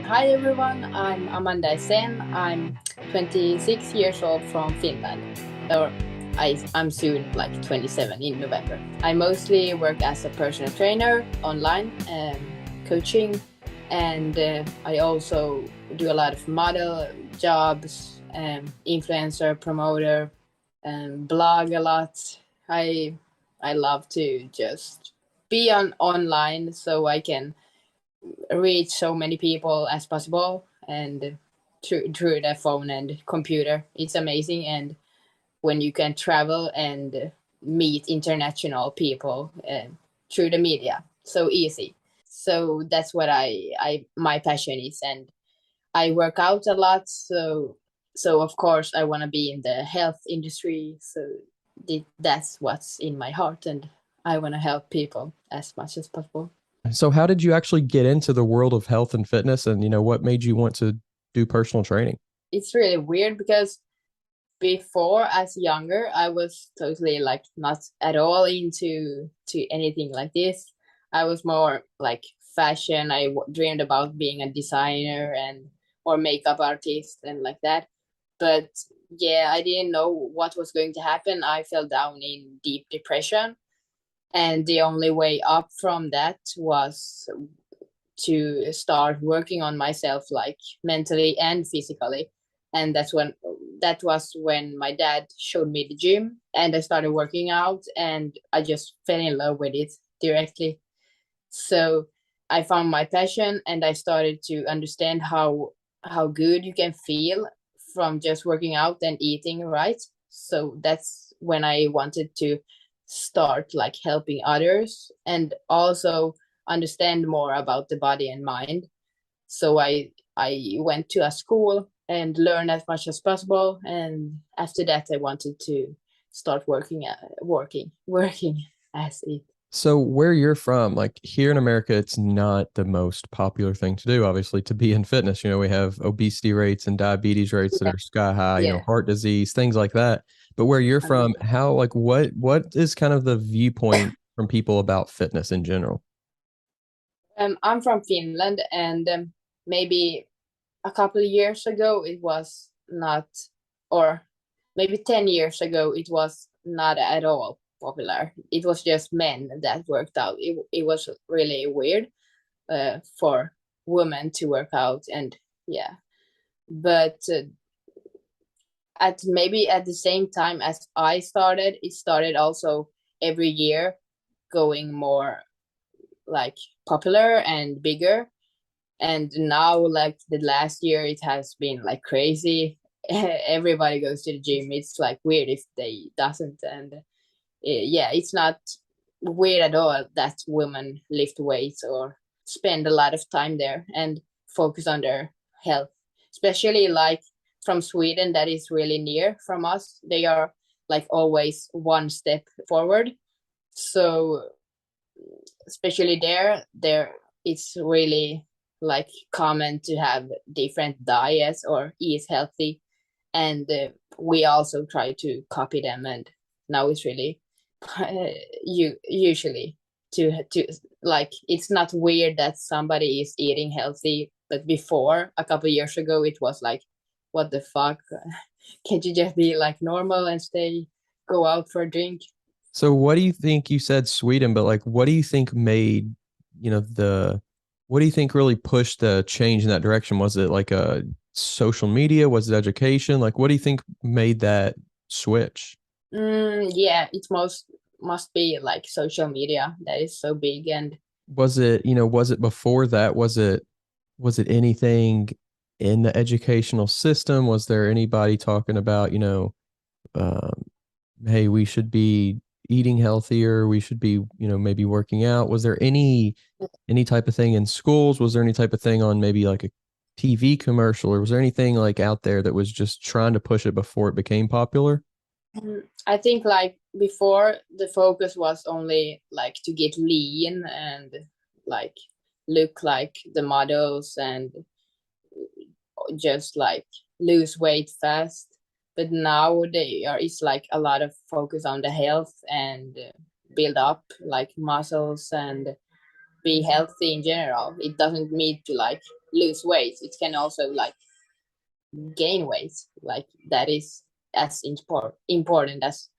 Hi everyone, I'm Amanda Sen. I'm 26 years old from Finland. Or I'm soon like 27 in November. I mostly work as a personal trainer online, coaching, and I also do a lot of model jobs, influencer, promoter, and blog a lot. I I love to just be on online so I can reach so many people as possible and through the phone and computer. It's amazing. And when you can travel and meet international people through the media, so easy. So that's what I my passion is. And I work out a lot, so of course I want to be in the health industry. So that's what's in my heart, and I want to help people as much as possible. So how did you actually get into the world of health and fitness and what made you want to do personal training? It's really weird because before, as younger, I was totally like not at all into to anything like this. I was more like fashion. Dreamed about being a designer and or makeup artist and like that. But yeah, I didn't know what was going to happen. I fell down in deep depression, and the only way up from that was to start working on myself, like mentally and physically. And that was when my dad showed me the gym, and I started working out, and I just fell in love with it directly. So I found my passion, and I started to understand how good you can feel from just working out and eating right. So that's when I wanted to start like helping others and also understand more about the body and mind. So I went to a school and learned as much as possible, and after that I wanted to start working as it. So where you're from, like here in America, it's not the most popular thing to do, obviously, to be in fitness. We have obesity rates and diabetes rates that Yeah, are sky high, yeah. heart disease, things like that. But where you're from, how like what is kind of the viewpoint from people about fitness in general? I'm from Finland, and maybe a couple of years ago it was not, or maybe 10 years ago it was not at all popular. It was just men that worked out. It was really weird for women to work out, and yeah. But at the same time as I started, it started also every year going more like popular and bigger. And now like the last year it has been like crazy. Everybody goes to the gym. It's like weird if they doesn't. And yeah, it's not weird at all that women lift weights or spend a lot of time there and focus on their health, especially like from Sweden, that is really near from us. They are like always one step forward. So especially there it's really like common to have different diets or eat healthy, and we also try to copy them. And now it's really you usually to like it's not weird that somebody is eating healthy, but before a couple of years ago it was like, what the fuck. Can't you just be like normal and stay go out for a drink? So what do you think you said Sweden, but like what do you think made, the what do you think really pushed the change in that direction? Was it like a social media? Was it education? Like what do you think made that switch? Yeah, it must be like social media that is so big. And Was it before that? Was it anything in the educational system? Was there anybody talking about, um, hey, we should be eating healthier, we should be, maybe working out? Was there any type of thing in schools? Was there any type of thing on maybe like a TV commercial, or was there anything like out there that was just trying to push it before it became popular? I think like before the focus was only like to get lean and like look like the models and just like lose weight fast. But now they are it's like a lot of focus on the health and build up like muscles and be healthy in general. It doesn't need to like lose weight, it can also like gain weight. Like that is as important as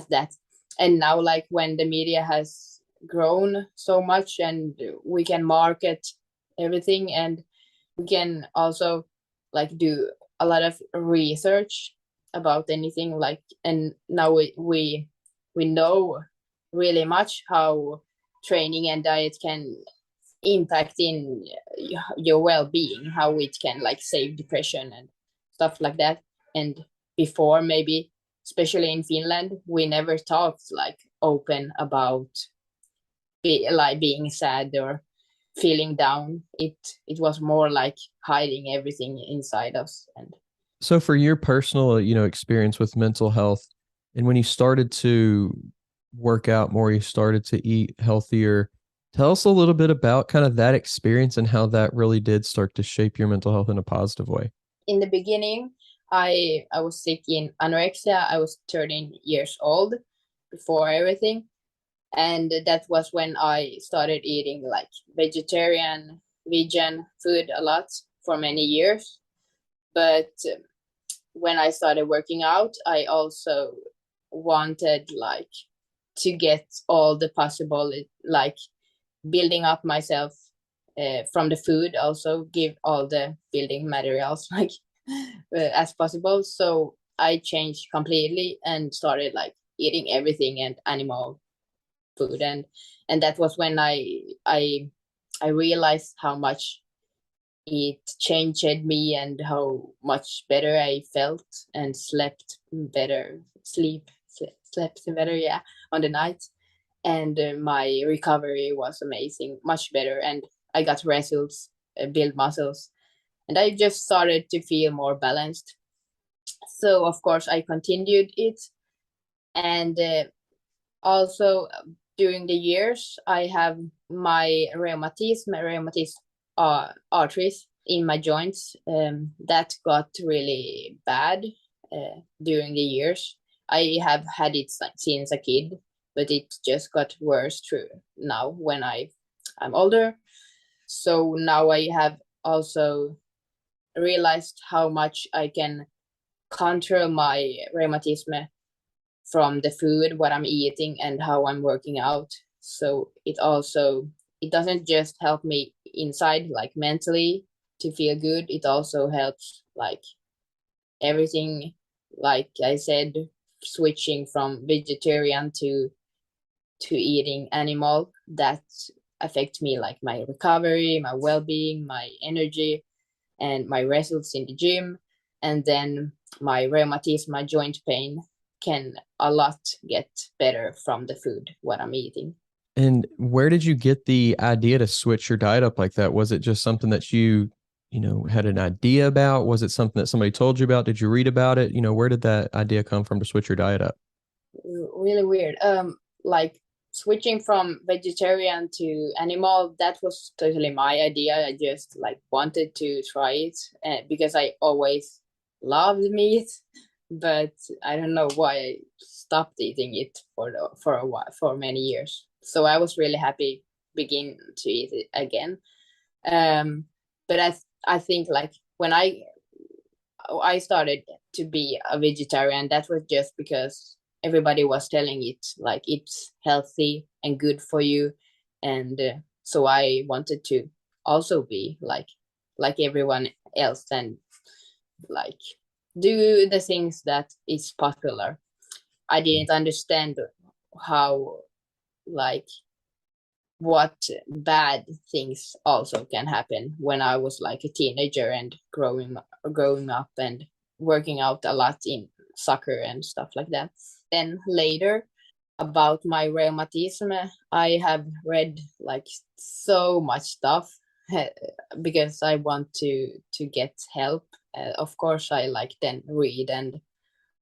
that. And now, like when the media has grown so much and we can market everything, and we can also like do a lot of research about anything, like, and now we know really much how training and diet can impact in your well-being, how it can like save depression and stuff like that. And before, maybe especially in Finland, we never talked like open about like being sad or feeling down. It was more like hiding everything inside us. And So for your personal, experience with mental health, and when you started to work out more, you started to eat healthier. Tell us a little bit about kind of that experience and how that really did start to shape your mental health in a positive way. in the beginning, I was sick in anorexia. I was 13 years old before everything, and that was when I started eating like vegetarian, vegan food a lot for many years. But when I started working out, I also wanted like to get all the possible, like building up myself from the food, also give all the building materials like as possible. So I changed completely and started like eating everything and animal food. And that was when I realized how much it changed me and how much better I felt and slept better, slept better, yeah, on the night. And my recovery was amazing, much better. And I got results, build muscles, and I just started to feel more balanced. So of course I continued it, and also during the years I have my rheumatism arthritis in my joints, that got really bad during the years. I have had it since a kid, but it just got worse through now when I'm older. So now I have also realized how much I can control my rheumatism from the food, what I'm eating, and how I'm working out. So it doesn't just help me inside, like mentally, to feel good. It also helps like everything. Like I said, switching from vegetarian to eating animal, that affects me, like my recovery, my well-being, my energy, and my results in the gym. And then my rheumatism, my joint pain can a lot get better from the food what I'm eating. And where did you get the idea to switch your diet up like that? Was it just something that had an idea about? Was it something that somebody told you about? Did you read about it? Where did that idea come from to switch your diet up? Really weird. Like switching from vegetarian to animal, that was totally my idea. I just like wanted to try it, because I always loved meat, but I don't know why I stopped eating it for a while, for many years. So I was really happy begin to eat it again. Um, but I think like when I started to be a vegetarian, that was just because everybody was telling it like it's healthy and good for you, and so I wanted to also be like everyone else, and like do the things that is popular. I didn't understand how, like, what bad things also can happen when I was like a teenager and growing up and working out a lot in soccer and stuff like that. Then later, about my rheumatism, I have read like so much stuff because I want to get help. Of course, I like then read and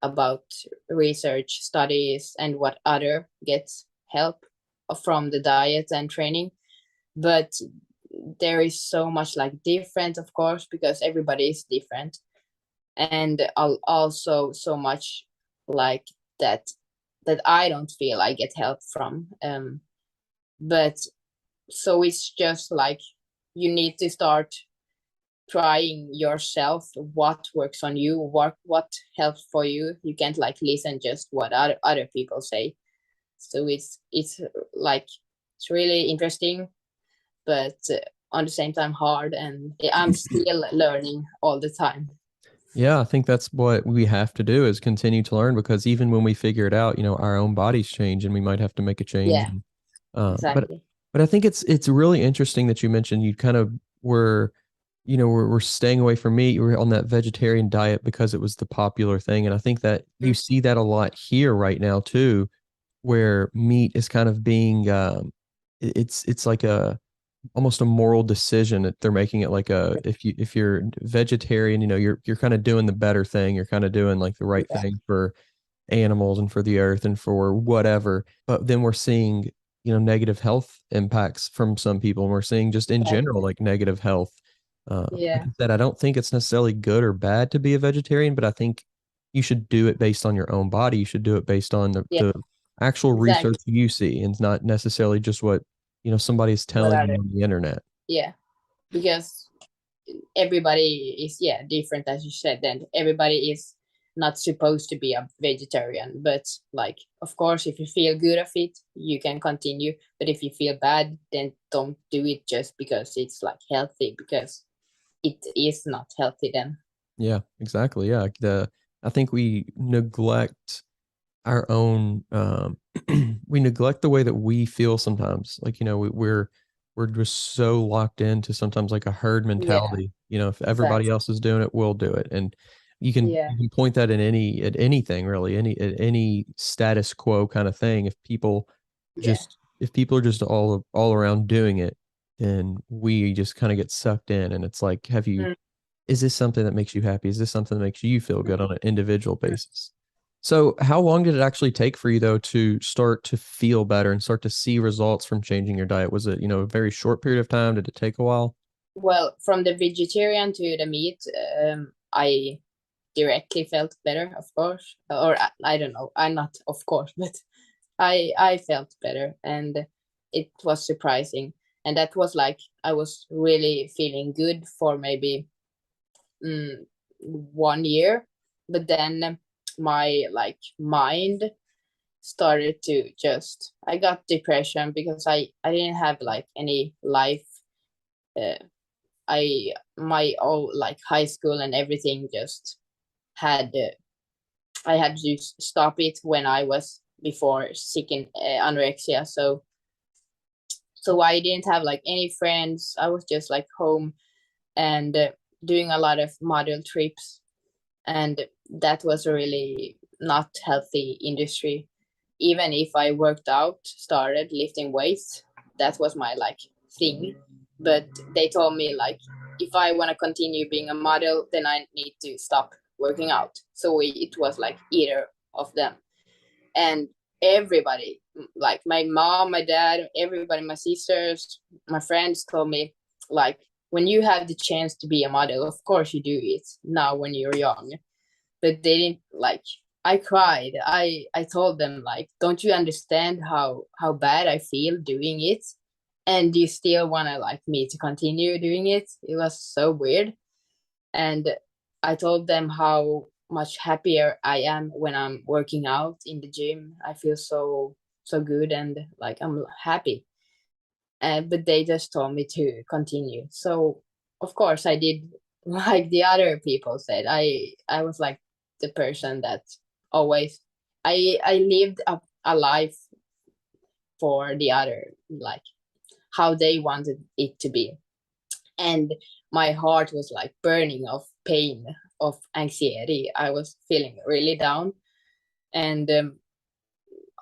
about research studies and what other gets help from the diet and training. But there is so much like different, of course, because everybody is different, and also so much like that I don't feel I get help from. But so it's just like you need to start trying yourself what works on you, what helps for you. You can't like listen just what other people say. So it's like it's really interesting, but on the same time hard, and I'm still learning all the time. Yeah, I think that's what we have to do is continue to learn because even when we figure it out, our own bodies change and we might have to make a change. Yeah, Uh, but exactly. but I think it's really interesting that you mentioned you kind of were, we're staying away from meat. You were on that vegetarian diet because it was the popular thing, and I think that you Mm. see that a lot here right now too, where meat is kind of being it's like a almost a moral decision that they're making it like a if you're vegetarian, you're kind of doing the better thing. You're kind of doing like the right Yeah, thing for animals and for the earth and for whatever. But then we're seeing, negative health impacts from some people. And we're seeing just in general, exactly. like negative health. Like Yeah, I said, I don't think it's necessarily good or bad to be a vegetarian, but I think you should do it based on your own body. You should do it based on yeah, the actual research exactly. you see and not necessarily just what, somebody's What telling are you they? on the internet. Yeah, because everybody is, yeah, different, as you said, and everybody is not supposed to be a vegetarian. But like, of course, if you feel good of it, you can continue. But if you feel bad, then don't do it just because it's like healthy, because it is not healthy then. Yeah, exactly. Yeah. I think we neglect our own we neglect the way that we feel sometimes, like we're just so locked into sometimes like a herd Yeah, mentality. If everybody exactly. else is doing it, we'll do it. And you can Yeah, you can point that in at anything really, at any status quo kind of thing. yeah. If people are just all around doing it, then we just kind of get sucked in. And it's like, Mm. is this something that makes you happy? Is this something that makes you feel good on an individual Mm. basis? So, how long did it actually take for you though to start to feel better and start to see results from changing your diet? Was it, a very short period of time? Did it take a while? Well, from the vegetarian to the meat, I directly felt better, of course. Or I don't know, I not of course, but I felt better, and it was surprising. And that was like I was really feeling good for maybe 1 year, but then my like mind started to just, I got depression because I didn't have like any life. Uh, I my all like high school and everything just had I had to stop it when I was before sick in anorexia. So I didn't have like any friends. I was just like home and doing a lot of model trips, and that was a really not healthy industry. Even if I worked out, started lifting weights, that was my like thing. But they told me like if I want to continue being a model, then I need to stop working out. So it was like either of them. And everybody, like my mom, my dad, everybody, my sisters, my friends told me like, when you have the chance to be a model, of course you do it now when you're young. But they didn't like, I cried. I told them like, don't you understand how bad I feel doing it, and you still want to like me to continue doing it? It was so weird. And I told them how much happier I am when I'm working out in the gym. I feel so good and like I'm happy. But they just told me to continue. So of course I did like the other people said. I was like the person that always, I lived a life for the other, like how they wanted it to be. And my heart was like burning of pain, of anxiety. I was feeling really down. And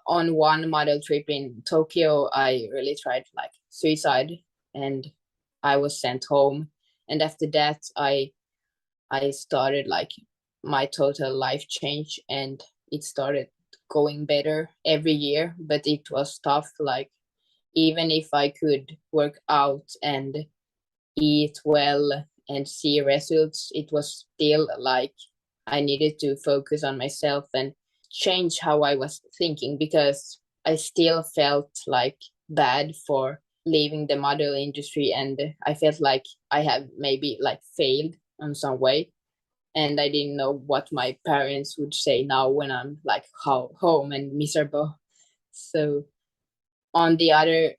on one model trip in Tokyo, I really tried like suicide, and I was sent home. And after that, I started like my total life change, and it started going better every year. But it was tough. Like even if I could work out and eat well and see results, it was still like I needed to focus on myself and change how I was thinking, because I still felt like bad for leaving the model industry, and I felt like I have maybe like failed in some way, and I didn't know what my parents would say now when I'm like home and miserable. So on the other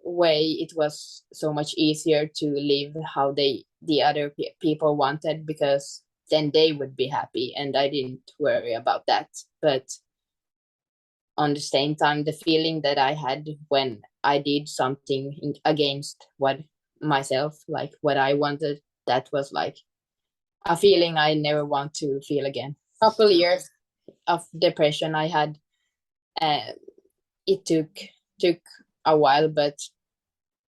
way, it was so much easier to live how the other people wanted, because then they would be happy and I didn't worry about that. But on the same time, the feeling that I had when I did something against what myself, like what I wanted, that was like a feeling I never want to feel again. Couple years of depression I had. uh, it took a while, but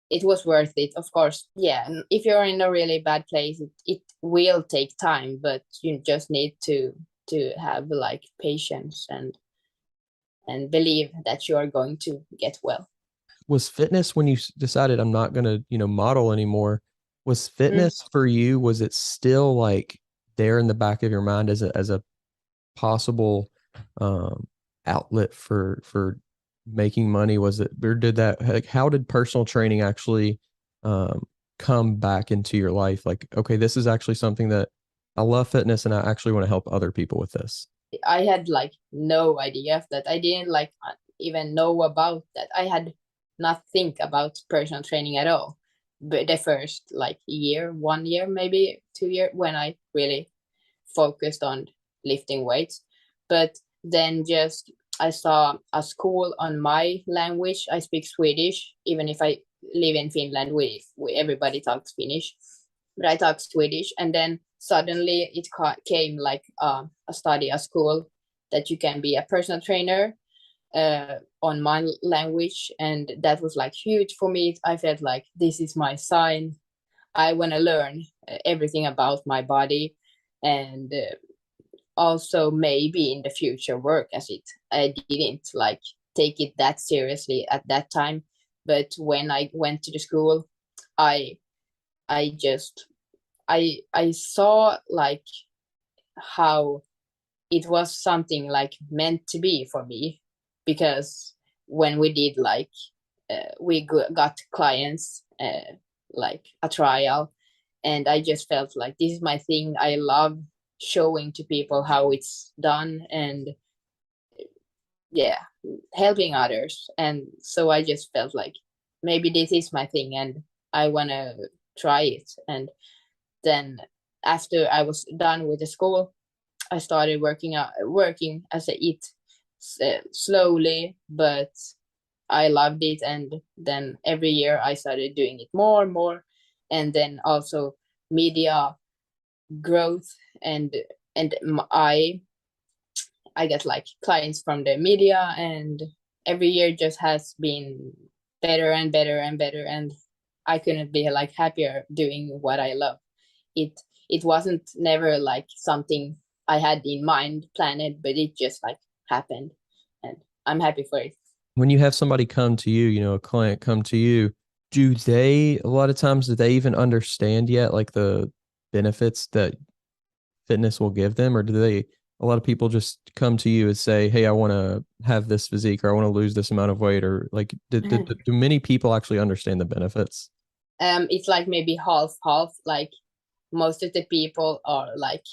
it was worth it, of course. Yeah, if you're in a really bad place, it will take time, but you just need to have like patience and believe that you are going to get well. Was fitness when you decided I'm not going to, model anymore? Was Mm. fitness for you, was it still like there in the back of your mind as a possible um outlet for making money? Was it, or did that, like, how did personal training actually um come back into your life? Like, okay, this is actually something that I love fitness and I actually want to help other people with this. I had like no idea of that. I didn't like even know about that. I had not think about personal training at all. But the first like year, 1 year, maybe 2 year, when I really focused on lifting weights. But then just I saw a school on my language. I speak Swedish, even if I live in Finland. We everybody talks Finnish, but I talk Swedish. And then suddenly it came like a study, a school that you can be a personal trainer on my language, and that was like huge for me. I felt like this is my sign. I want to learn everything about my body, and also maybe in the future work as it. I didn't like take it that seriously at that time, but when I went to the school, I I just I saw like how it was something like meant to be for me, because when we did like we got clients like a trial, and I just felt like this is my thing. I love showing to people how it's done, and yeah, helping others. And so I just felt like maybe this is my thing and I want to try it. And then after I was done with the school, I started working as a it slowly, but I loved it. And then every year I started doing it more and more. And then also media growth, and I get like clients from the media, and every year just has been better and better and better. And I couldn't be like happier doing what I love. It it wasn't never like something I had in mind planned, but it just like happened, and I'm happy for it. When you have somebody come to you, a client come to you, do they, a lot of times, do they even understand yet like the benefits that fitness will give them? Or do they, a lot of people just come to you and say, hey, I want to have this physique, or I want to lose this amount of weight, or like, do many people actually understand the benefits? It's like maybe half half. Like most of the people are like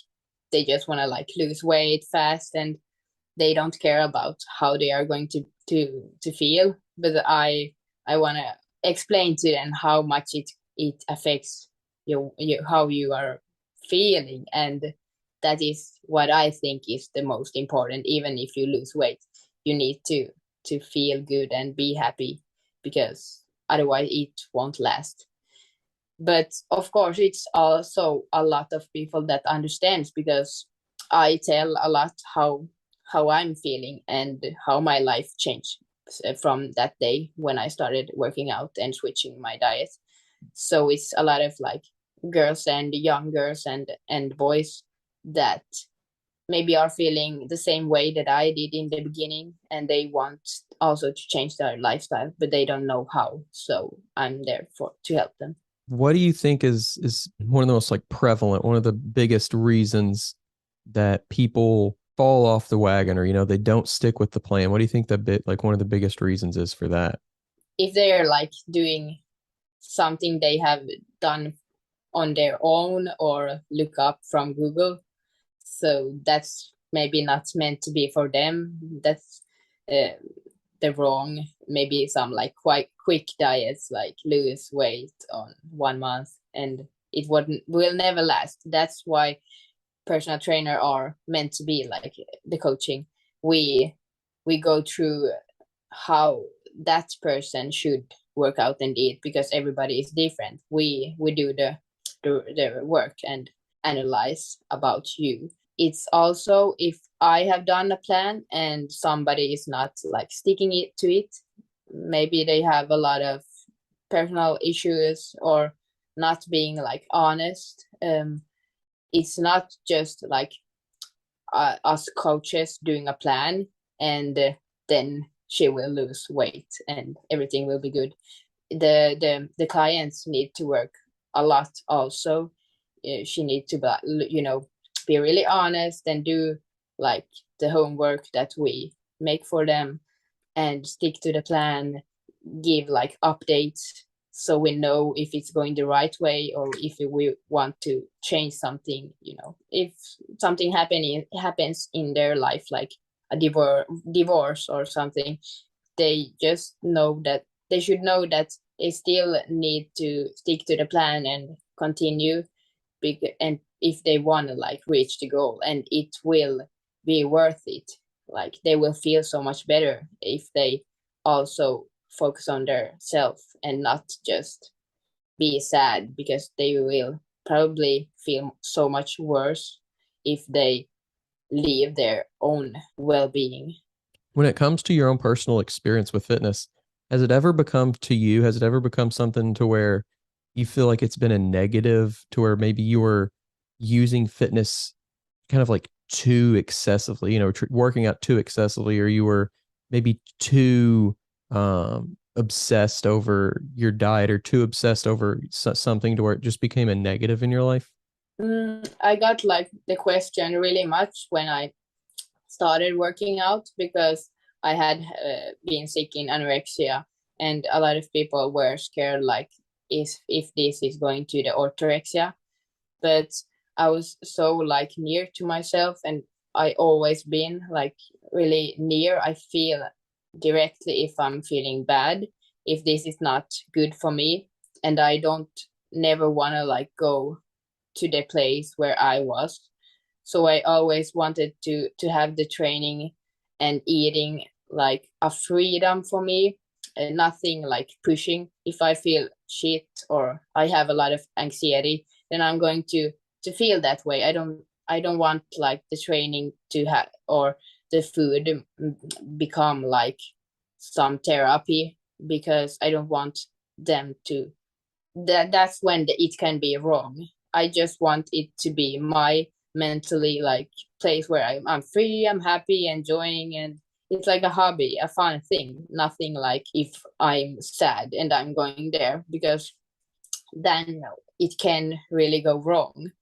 they just want to like lose weight fast, and they don't care about how they are going to feel. But I want to explain to them how much it affects you how you are feeling, and that is what I think is the most important. Even if you lose weight, you need to feel good and be happy, because otherwise it won't last. But of course it's also a lot of people that understands, because I tell a lot how I'm feeling and how my life changed from that day when I started working out and switching my diet. So it's a lot of like girls and young girls and boys that maybe are feeling the same way that I did in the beginning, and they want also to change their lifestyle, but they don't know how. So I'm there for to help them. What do you think is one of the most like prevalent, one of the biggest reasons that people fall off the wagon, or they don't stick with the plan? What do you think the bit like one of the biggest reasons is for that? If they're like doing something they have done on their own or look up from Google. So that's maybe not meant to be for them. That's uh, the wrong, maybe some like quite quick diets, like lose weight on 1 month, and it wouldn't will never last. That's why personal trainer are meant to be like the coaching. We go through how that person should work out and eat, because everybody is different. We do the work and analyze about you. It's also if I have done a plan and somebody is not like sticking it to it, maybe they have a lot of personal issues or not being like honest. It's not just like us coaches doing a plan and then she will lose weight and everything will be good. The clients need to work a lot also. She need to be really honest and do like the homework that we make for them and stick to the plan, give like updates so we know if it's going the right way or if we want to change something. If something happens in their life, like a divorce or something, they just know that they should know that they still need to stick to the plan and continue big, and if they want to like reach the goal, and it will be worth it. Like they will feel so much better if they also focus on their self and not just be sad, because they will probably feel so much worse if they leave their own well-being. When it comes to your own personal experience with fitness, has it ever become to you, has it ever become something to where you feel like it's been a negative, to where maybe you were using fitness kind of like too excessively, working out too excessively, or you were maybe too obsessed over your diet or too obsessed over something to where it just became a negative in your life? I got like the question really much when I started working out, because I had been sick in anorexia, and a lot of people were scared like if this is going to the orthorexia. But I was so like near to myself, and I always been like really near. I feel directly if I'm feeling bad, if this is not good for me, and I don't never want to like go to the place where I was. So I always wanted to have the training and eating like a freedom for me, and nothing like pushing. If I feel shit or I have a lot of anxiety, then I'm going to feel that way. I don't want like the training to have or the food become like some therapy, because I don't want them to that's when it can be wrong. I just want it to be my mentally like place where I'm free, I'm happy, enjoying, and it's like a hobby, a fun thing. Nothing like if I'm sad and I'm going there, because then it can really go wrong.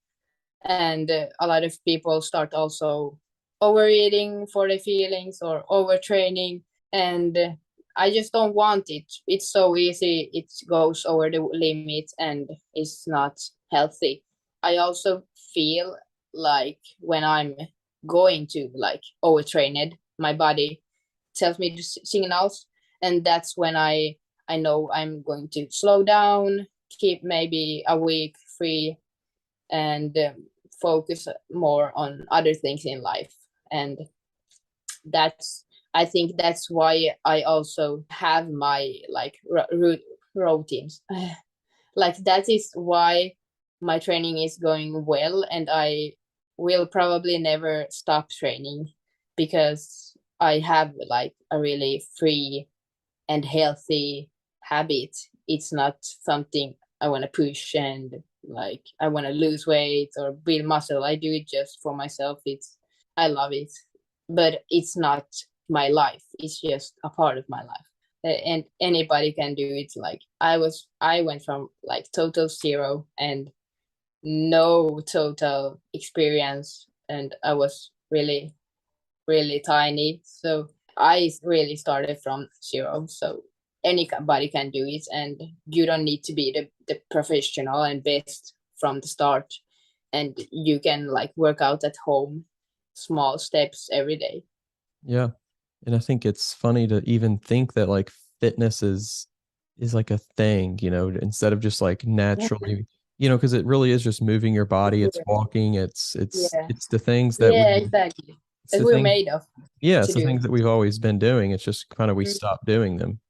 And a lot of people start also overeating for the feelings or overtraining, and I just don't want it. It's so easy, it goes over the limit and it's not healthy. I also feel like when I'm going to like overtrained, my body tells me the signals, and that's when I know I'm going to slow down, keep maybe a week free, and focus more on other things in life. And that's I think that's why I also have my like routines. Like that is why my training is going well, and I will probably never stop training, because I have like a really free and healthy habit. It's not something I want to push and like I want to lose weight or build muscle. I do it just for myself. I love it, but it's not my life. It's just a part of my life. And anybody can do it. Like I went from like total zero and no total experience, and I was really tiny. So I really started from zero. So anybody can do it, and you don't need to be the professional and best from the start, and you can like work out at home, small steps every day. Yeah. And I think it's funny to even think that like fitness is like a thing, instead of just like naturally, because it really is just moving your body, it's Yeah, walking, it's yeah, it's the things that yeah, we exactly. it's That the we're things made of yeah, to it's the do. things that we've always been doing. It's just kind of we Mm. stopped doing them.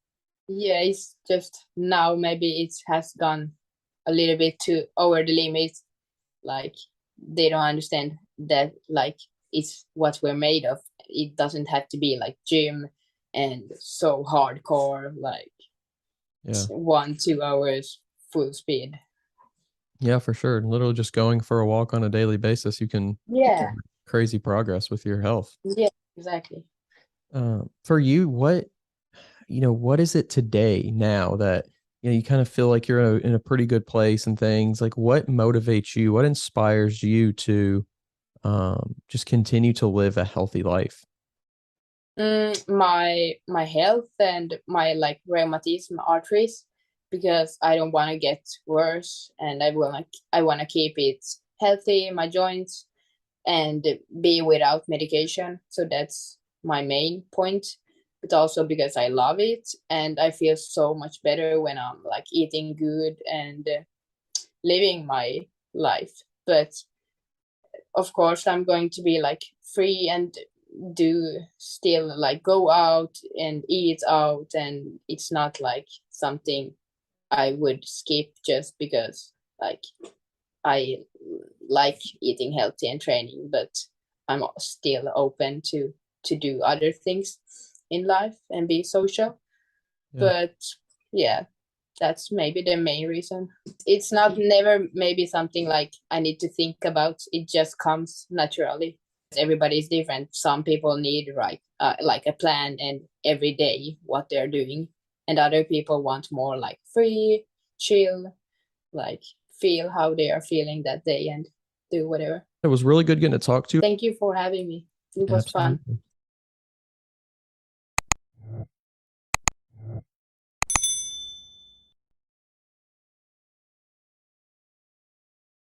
Yeah, it's just now maybe it has gone a little bit too over the limit. Like they don't understand that like it's what we're made of. It doesn't have to be like gym and so hardcore, like Yeah. 1-2 hours full speed. Yeah, for sure. Literally just going for a walk on a daily basis, you can Yeah, make crazy progress with your health. yeah, exactly. For you, what is it today now that you kind of feel like you're in a pretty good place and things like what motivates you? What inspires you to just continue to live a healthy life? My health and my like rheumatism arteries, because I don't want to get worse, and I want to keep it healthy, my joints, and be without medication. So that's my main point. But also because I love it and I feel so much better when I'm like eating good and living my life. But of course, I'm going to be like free and do still like go out and eat out, and it's not like something I would skip just because like I like eating healthy and training, but I'm still open to do other things in life and be social. Yeah. But yeah, that's maybe the main reason. It's not never maybe something like I need to think about. It just comes naturally. Everybody is different. Some people need like a plan and every day what they're doing, and other people want more like free, chill, like feel how they are feeling that day and do whatever. It was really good getting to talk to you. Thank you for having me. It was fun. Absolutely.